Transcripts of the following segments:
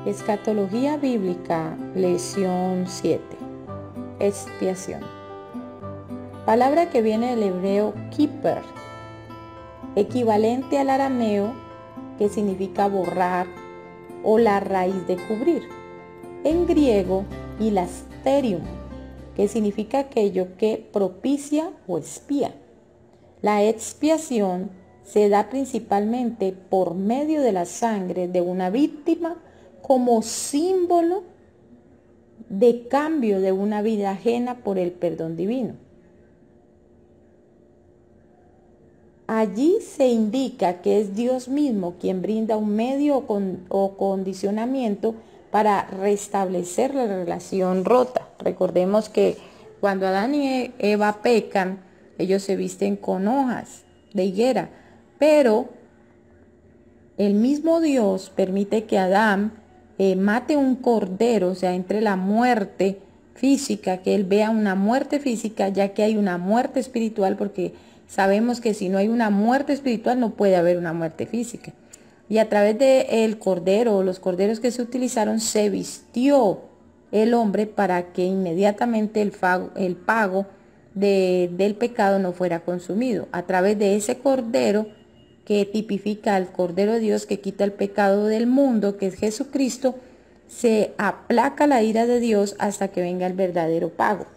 Escatología bíblica, lección 7. Expiación. Palabra que viene del hebreo kippur, equivalente al arameo que significa borrar o la raíz de cubrir. En griego, hilasterium, que significa aquello que propicia o expía. La expiación se da principalmente por medio de la sangre de una víctima como símbolo de cambio de una vida ajena por el perdón divino. Allí se indica que es Dios mismo quien brinda un medio o condicionamiento para restablecer la relación rota. Recordemos que cuando Adán y Eva pecan, ellos se visten con hojas de higuera, pero el mismo Dios permite que Adán mate un cordero, o sea, entre la muerte física, que él vea una muerte física, ya que hay una muerte espiritual, porque sabemos que si no hay una muerte espiritual no puede haber una muerte física. Y a través del cordero o los corderos que se utilizaron, se vistió el hombre para que inmediatamente el pago del pecado no fuera consumido. A través de ese cordero que tipifica al Cordero de Dios que quita el pecado del mundo, que es Jesucristo, se aplaca la ira de Dios hasta que venga el verdadero pago.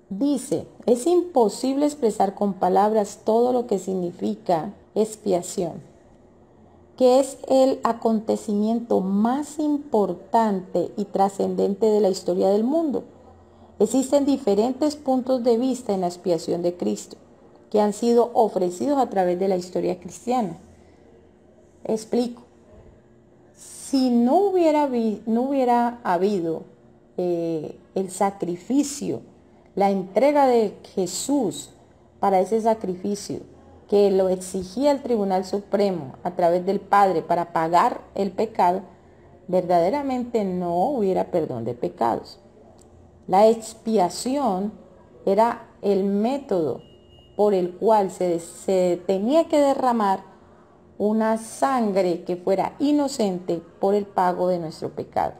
Dice, es imposible expresar con palabras todo lo que significa expiación, que es el acontecimiento más importante y trascendente de la historia del mundo. Existen diferentes puntos de vista en la expiación de Cristo, que han sido ofrecidos a través de la historia cristiana. Explico. Si no hubiera habido el sacrificio, la entrega de Jesús para ese sacrificio, que lo exigía el Tribunal Supremo a través del Padre para pagar el pecado, verdaderamente no hubiera perdón de pecados. La expiación era el método por el cual se tenía que derramar una sangre que fuera inocente por el pago de nuestro pecado.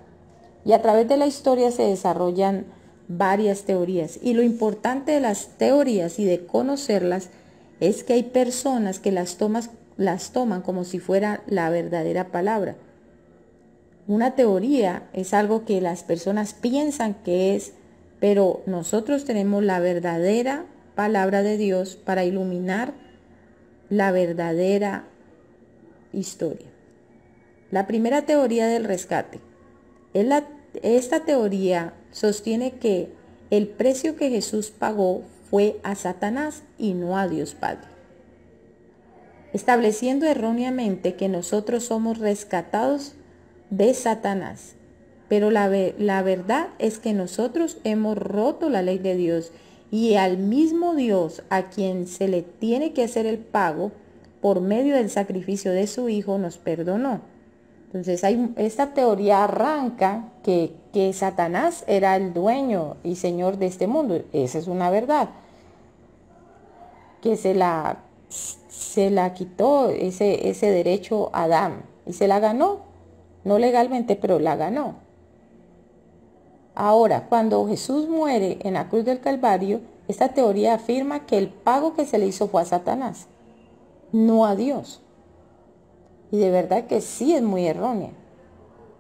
Y a través de la historia se desarrollan varias teorías. Y lo importante de las teorías y de conocerlas es que hay personas que las toman como si fuera la verdadera palabra. Una teoría es algo que las personas piensan que es, pero nosotros tenemos la verdadera palabra de Dios para iluminar la verdadera historia. La primera teoría del rescate. Esta teoría sostiene que el precio que Jesús pagó fue a Satanás y no a Dios Padre, estableciendo erróneamente que nosotros somos rescatados de Satanás. Pero la verdad es que nosotros hemos roto la ley de Dios y al mismo Dios a quien se le tiene que hacer el pago por medio del sacrificio de su Hijo nos perdonó. Entonces esta teoría arranca que Satanás era el dueño y señor de este mundo. Esa es una verdad. Que se la quitó ese derecho a Adán y se la ganó. No legalmente, pero la ganó. Ahora, cuando Jesús muere en la cruz del Calvario, esta teoría afirma que el pago que se le hizo fue a Satanás, no a Dios. Y de verdad que sí es muy errónea,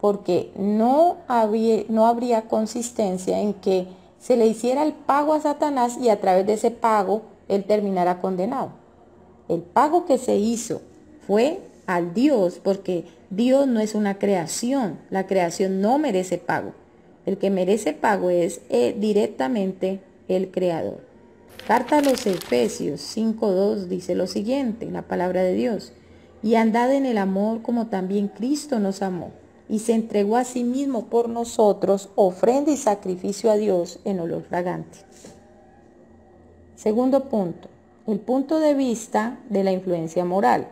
porque no habría consistencia en que se le hiciera el pago a Satanás y a través de ese pago él terminara condenado. El pago que se hizo fue al Dios, porque Dios no es una creación, la creación no merece pago. El que merece pago es directamente el Creador. Carta a los Efesios 5:2 dice lo siguiente, la palabra de Dios. Y andad en el amor como también Cristo nos amó y se entregó a sí mismo por nosotros, ofrenda y sacrificio a Dios en olor fragante. Segundo punto, el punto de vista de la influencia moral.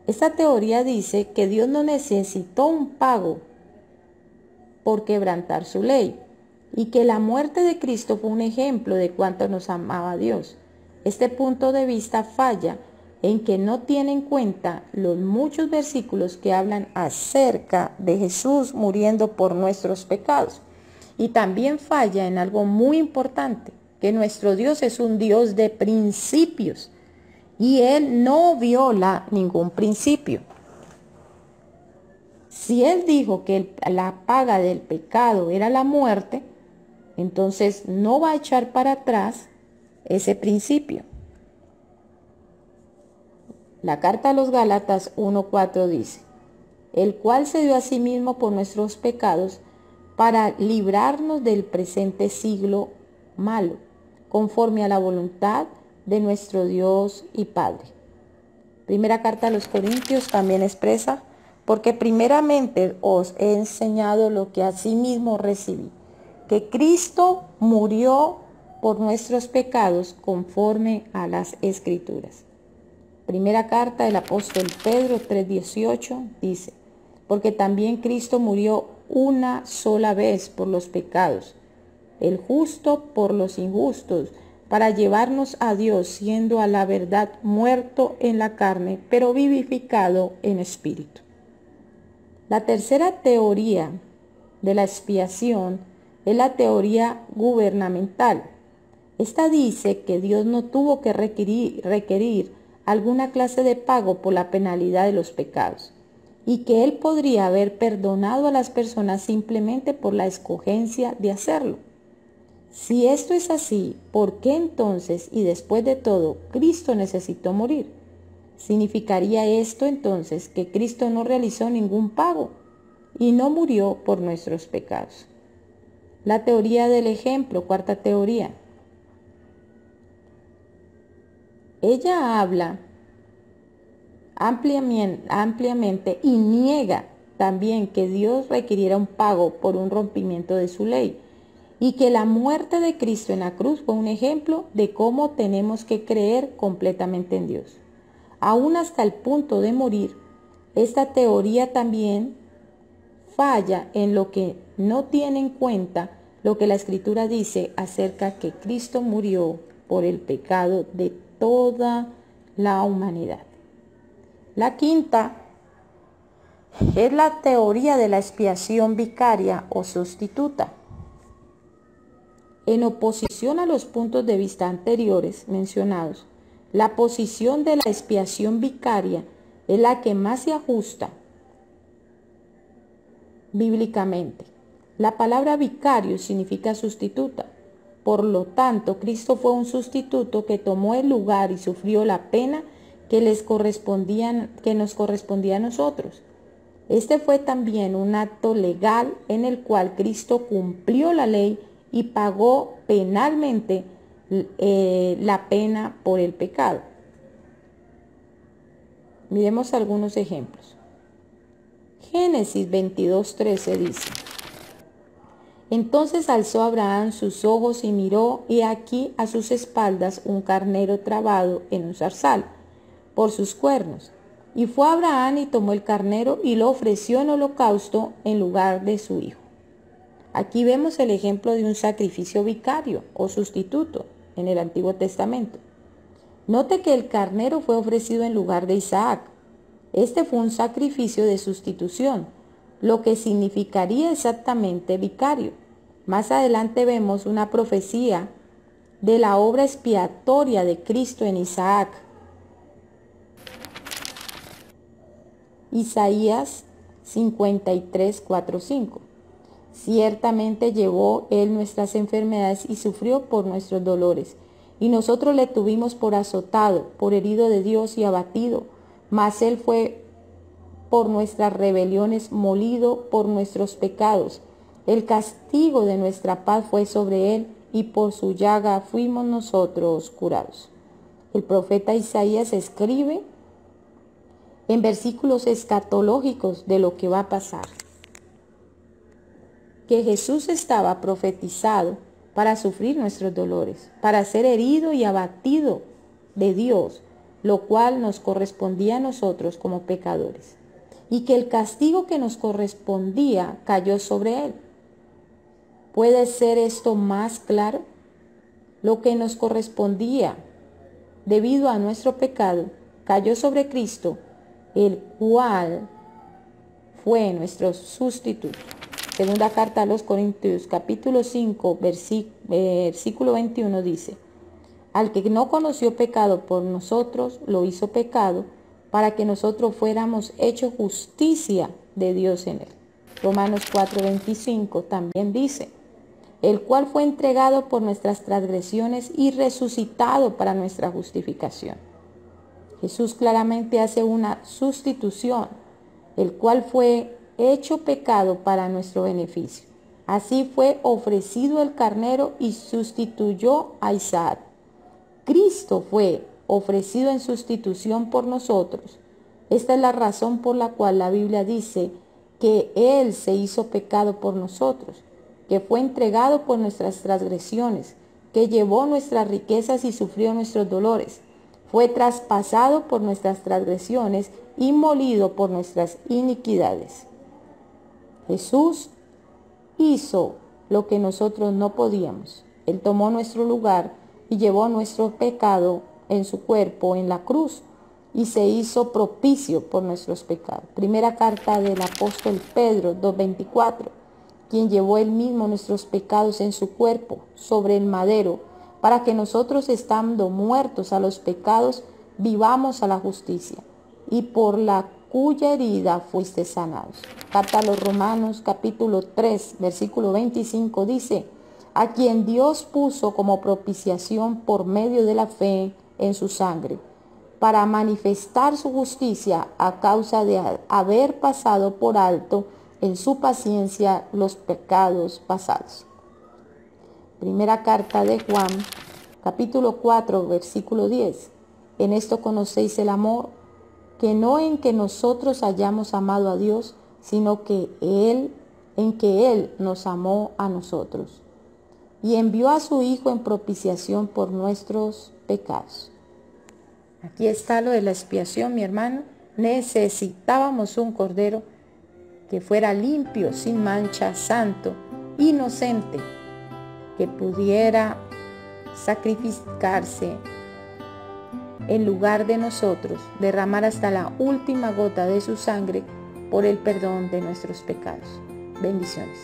Esta teoría dice que Dios no necesitó un pago por quebrantar su ley y que la muerte de Cristo fue un ejemplo de cuánto nos amaba Dios. Este punto de vista falla en que no tiene en cuenta los muchos versículos que hablan acerca de Jesús muriendo por nuestros pecados. Y también falla en algo muy importante, que nuestro Dios es un Dios de principios y Él no viola ningún principio. Si Él dijo que la paga del pecado era la muerte, entonces no va a echar para atrás ese principio. La carta a los Gálatas 1:4 dice, el cual se dio a sí mismo por nuestros pecados para librarnos del presente siglo malo, conforme a la voluntad de nuestro Dios y Padre. Primera carta a los Corintios también expresa, porque primeramente os he enseñado lo que asimismo recibí, que Cristo murió por nuestros pecados conforme a las Escrituras. Primera carta del apóstol Pedro 3:18 dice, porque también Cristo murió una sola vez por los pecados, el justo por los injustos, para llevarnos a Dios, siendo a la verdad muerto en la carne, pero vivificado en espíritu. La tercera teoría de la expiación es la teoría gubernamental. Esta dice que Dios no tuvo que requerir alguna clase de pago por la penalidad de los pecados, y que Él podría haber perdonado a las personas simplemente por la escogencia de hacerlo. Si esto es así, ¿por qué entonces y después de todo Cristo necesitó morir? ¿Significaría esto entonces que Cristo no realizó ningún pago y no murió por nuestros pecados? La teoría del ejemplo, cuarta teoría. Ella habla ampliamente y niega también que Dios requiriera un pago por un rompimiento de su ley, y que la muerte de Cristo en la cruz fue un ejemplo de cómo tenemos que creer completamente en Dios. Aún hasta el punto de morir, esta teoría también falla en lo que no tiene en cuenta lo que la Escritura dice acerca que Cristo murió por el pecado de toda la humanidad. La quinta es la teoría de la expiación vicaria o sustituta. En oposición a los puntos de vista anteriores mencionados, la posición de la expiación vicaria es la que más se ajusta bíblicamente. La palabra vicario significa sustituta. Por lo tanto, Cristo fue un sustituto que tomó el lugar y sufrió la pena que nos correspondía a nosotros. Este fue también un acto legal en el cual Cristo cumplió la ley y pagó penalmente la pena por el pecado. Miremos algunos ejemplos. Génesis 22:13 dice, entonces alzó Abraham sus ojos y miró, y aquí a sus espaldas un carnero trabado en un zarzal por sus cuernos. Y fue Abraham y tomó el carnero y lo ofreció en holocausto en lugar de su hijo. Aquí vemos el ejemplo de un sacrificio vicario o sustituto en el Antiguo Testamento. Note que el carnero fue ofrecido en lugar de Isaac. Este fue un sacrificio de sustitución, lo que significaría exactamente vicario. Más adelante vemos una profecía de la obra expiatoria de Cristo en Isaac. Isaías 53:4-5. Ciertamente llevó él nuestras enfermedades y sufrió por nuestros dolores, y nosotros le tuvimos por azotado, por herido de Dios y abatido, mas él fue por nuestras rebeliones molido, por nuestros pecados. El castigo de nuestra paz fue sobre él, y por su llaga fuimos nosotros curados. El profeta Isaías escribe en versículos escatológicos de lo que va a pasar, que Jesús estaba profetizado para sufrir nuestros dolores, para ser herido y abatido de Dios, lo cual nos correspondía a nosotros como pecadores, y que el castigo que nos correspondía cayó sobre él. ¿Puede ser esto más claro? Lo que nos correspondía debido a nuestro pecado cayó sobre Cristo, el cual fue nuestro sustituto. Segunda carta a los Corintios, capítulo 5, versículo 21 dice: al que no conoció pecado por nosotros, lo hizo pecado, para que nosotros fuéramos hechos justicia de Dios en él. Romanos 4:25 también dice: el cual fue entregado por nuestras transgresiones y resucitado para nuestra justificación. Jesús claramente hace una sustitución, el cual fue hecho pecado para nuestro beneficio. Así fue ofrecido el carnero y sustituyó a Isaac. Cristo fue ofrecido en sustitución por nosotros. Esta es la razón por la cual la Biblia dice que Él se hizo pecado por nosotros, que fue entregado por nuestras transgresiones, que llevó nuestras riquezas y sufrió nuestros dolores. Fue traspasado por nuestras transgresiones y molido por nuestras iniquidades. Jesús hizo lo que nosotros no podíamos. Él tomó nuestro lugar y llevó nuestro pecado en su cuerpo en la cruz y se hizo propicio por nuestros pecados. Primera carta del apóstol Pedro 2:24, quien llevó él mismo nuestros pecados en su cuerpo sobre el madero, para que nosotros, estando muertos a los pecados, vivamos a la justicia, y por la cuya herida fuiste sanados. Carta a los Romanos capítulo 3, versículo 25 dice: a quien Dios puso como propiciación por medio de la fe en su sangre, para manifestar su justicia a causa de haber pasado por alto en su paciencia los pecados pasados. Primera carta de Juan, capítulo 4, versículo 10. En esto conocéis el amor, que no en que nosotros hayamos amado a Dios, sino que en que Él nos amó a nosotros y envió a su Hijo en propiciación por nuestros pecados. Aquí está lo de la expiación, mi hermano. Necesitábamos un cordero que fuera limpio, sin mancha, santo, inocente, que pudiera sacrificarse en lugar de nosotros, derramar hasta la última gota de su sangre por el perdón de nuestros pecados. Bendiciones.